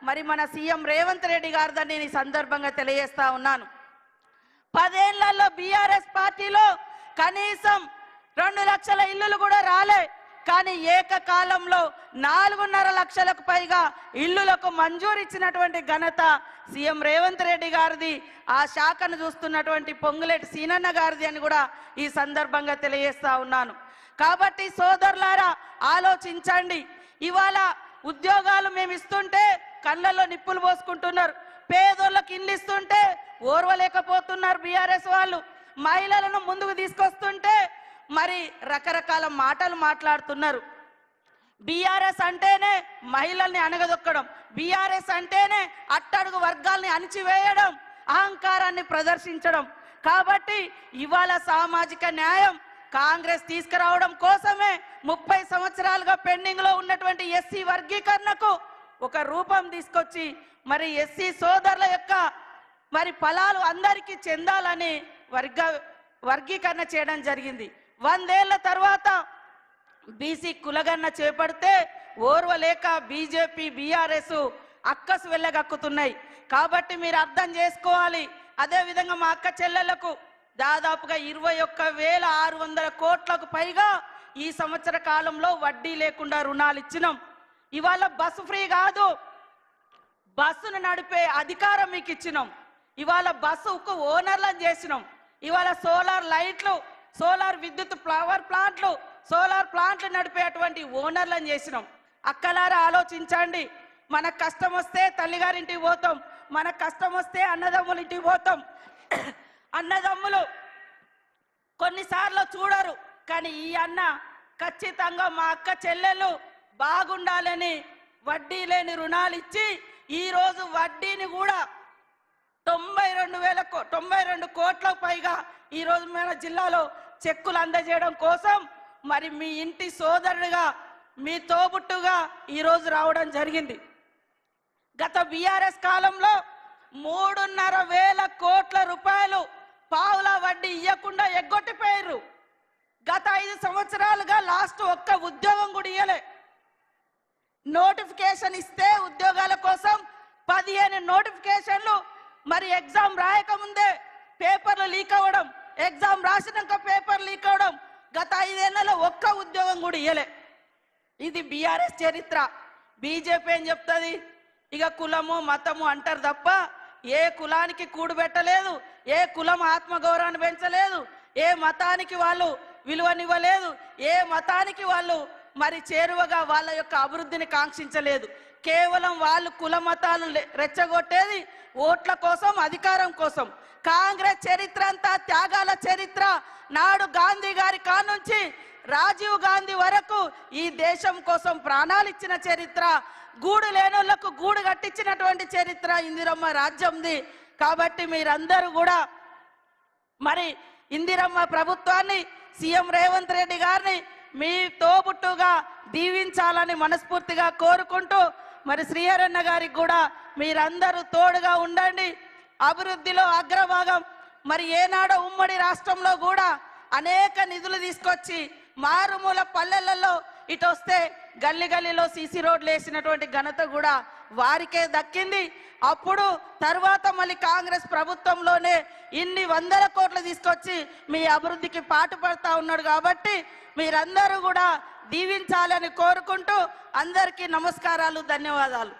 మరి మన సీఎం రేవంత్ రెడ్డి గారిదని నేను ఈ సందర్భంగా తెలియజేస్తా ఉన్నాను. 10 ఏళ్లలో బీఆర్ఎస్ పార్టీలో కనీసం 2 లక్షల ఇల్లులు కూడా రాలే. కానీ ఏకకాలంలో 4.5 లక్షలకు పైగా ఇల్లులకు మంజూరు ఇచ్చినటువంటి ఘనత సీఎం రేవంత్ రెడ్డి గారిది, ఆ శాఖను చూస్తున్నటువంటి పొంగులేటి సీనన్న గారిది అని కూడా ఈ సందర్భంగా తెలియజేస్తా ఉన్నాను. కాబట్టి సోదరులారా ఆలోచించండి. ఇవాళ ఉద్యోగాలు మేము ఇస్తుంటే కళ్ళల్లో నిప్పులు పోసుకుంటున్నారు. పేదోళ్ళకి ఇల్లు ఇస్తుంటే ఓర్వలేకపోతున్నారు బీఆర్ఎస్ వాళ్ళు. మహిళలను ముందుకు తీసుకొస్తుంటే మరి రకరకాల మాటలు మాట్లాడుతున్నారు. బీఆర్ఎస్ అంటేనే మహిళల్ని అణగదొక్కడం, బీఆర్ఎస్ అంటేనే అట్టడుగు వర్గాల్ని అణిచివేయడం, అహంకారాన్ని ప్రదర్శించడం. కాబట్టి ఇవాళ సామాజిక న్యాయం కాంగ్రెస్ తీసుకురావడం కోసమే 30 సంవత్సరాలుగా పెండింగ్ లో ఉన్నటువంటి ఎస్సీ వర్గీకరణకు ఒక రూపం తీసుకొచ్చి మరి ఎస్సీ సోదరుల యొక్క మరి ఫలాలు అందరికీ చెందాలని వర్గీకరణ చేయడం జరిగింది. 100 ఏళ్ల తర్వాత బీసీ కులగన్న చేపడితే ఓర్వలేక బీజేపీ బీఆర్ఎస్ అక్కసు వెళ్ళగక్కుతున్నాయి. కాబట్టి మీరు అర్థం చేసుకోవాలి. అదేవిధంగా మా అక్క చెల్లెళ్లకు దాదాపుగా 21,600 కోట్లకు పైగా ఈ సంవత్సర కాలంలో వడ్డీ లేకుండా రుణాలు ఇచ్చినాం. ఇవాళ బస్సు ఫ్రీ కాదు, బస్సును నడిపే అధికారం మీకు ఇచ్చినాం. ఇవాళ బస్సుకు ఓనర్లను చేసినాం. ఇవాళ సోలార్ లైట్లు, సోలార్ విద్యుత్ పవర్ ప్లాంట్లు, సోలార్ ప్లాంట్లు నడిపేటువంటి ఓనర్లను చేసినాం. అక్కలారా ఆలోచించండి. మన కష్టం వస్తే తల్లిగారింటికి పోతాం, మన కష్టం వస్తే అన్నదమ్ముల ఇంటికి పోతాం. అన్నదమ్ములు కొన్నిసార్లు చూడరు, కానీ ఈ అన్న ఖచ్చితంగా మా అక్క చెల్లెలు బాగుండాలని వడ్డీ లేని రుణాలు ఇచ్చి ఈరోజు వడ్డీని కూడా 92 కోట్లకు పైగా ఈరోజు మన జిల్లాలో చెక్కులు అందజేయడం కోసం మరి మీ ఇంటి సోదరుడిగా, మీ తోబుట్టుగా ఈరోజు రావడం జరిగింది. గత బీఆర్ఎస్ కాలంలో 3,500 కోట్ల రూపాయలు పావుల వడ్డీ ఇవ్వకుండా ఎగ్గొట్టిపోయారు. గత 5 సంవత్సరాలుగా లాస్ట్ ఒక్క ఉద్యోగం కూడా ఇవ్వలే. నోటిఫికేషన్ ఇస్తే ఉద్యోగాల కోసం 15 నోటిఫికేషన్లు, మరి ఎగ్జామ్ రాయకముందే పేపర్లు లీక్ అవ్వడం, ఎగ్జామ్ రాసినాక పేపర్ లీక్ అవ్వడం. గత 5 ఏళ్లలో ఒక్క ఉద్యోగం కూడా ఇవ్వలే. ఇది బీఆర్ఎస్ చరిత్ర. బీజేపీ ఏం చెప్తుంది? ఇక కులము మతము అంటారు తప్ప ఏ కులానికి కూడుబెట్టలేదు, ఏ కులం ఆత్మగౌరవాన్ని పెంచలేదు, ఏ మతానికి వాళ్ళు విలువనివ్వలేదు, ఏ మతానికి వాళ్ళు మరి చేరువగా వాళ్ళ యొక్క అభివృద్ధిని కాంక్షించలేదు. కేవలం వాళ్ళు కుల మతాలను రెచ్చగొట్టేది ఓట్ల కోసం, అధికారం కోసం. కాంగ్రెస్ చరిత్ర అంతా త్యాగాల చరిత్ర. నాడు గాంధీ గారి కానుంచి రాజీవ్ గాంధీ వరకు ఈ దేశం కోసం ప్రాణాలు ఇచ్చిన చరిత్ర, గూడు లేనోళ్లకు గూడు కట్టించినటువంటి చరిత్ర ఇందిరమ్మ రాజ్యంది. కాబట్టి మీరందరూ కూడా మరి ఇందిరమ్మ ప్రభుత్వాన్ని, సీఎం రేవంత్ రెడ్డి గారిని మీ తోబుట్టుగా దీవించాలని మనస్ఫూర్తిగా కోరుకుంటూ, మరి శ్రీహరన్న గారికి కూడా మీరందరూ తోడుగా ఉండండి. అభివృద్ధిలో అగ్రభాగం. మరి ఏనాడో ఉమ్మడి రాష్ట్రంలో కూడా అనేక నిధులు తీసుకొచ్చి మారుమూల పల్లెలలో ఇటు వస్తే గల్లీ గల్లీలో సీసీ రోడ్లు వేసినటువంటి ఘనత కూడా వారికే దక్కింది. అప్పుడు తర్వాత మళ్ళీ కాంగ్రెస్ ప్రభుత్వంలోనే ఇన్ని 100 కోట్లు తీసుకొచ్చి మీ అభివృద్ధికి పాటుపడతా ఉన్నాడు. కాబట్టి మీరందరూ కూడా దీవించాలని కోరుకుంటూ అందరికీ నమస్కారాలు, ధన్యవాదాలు.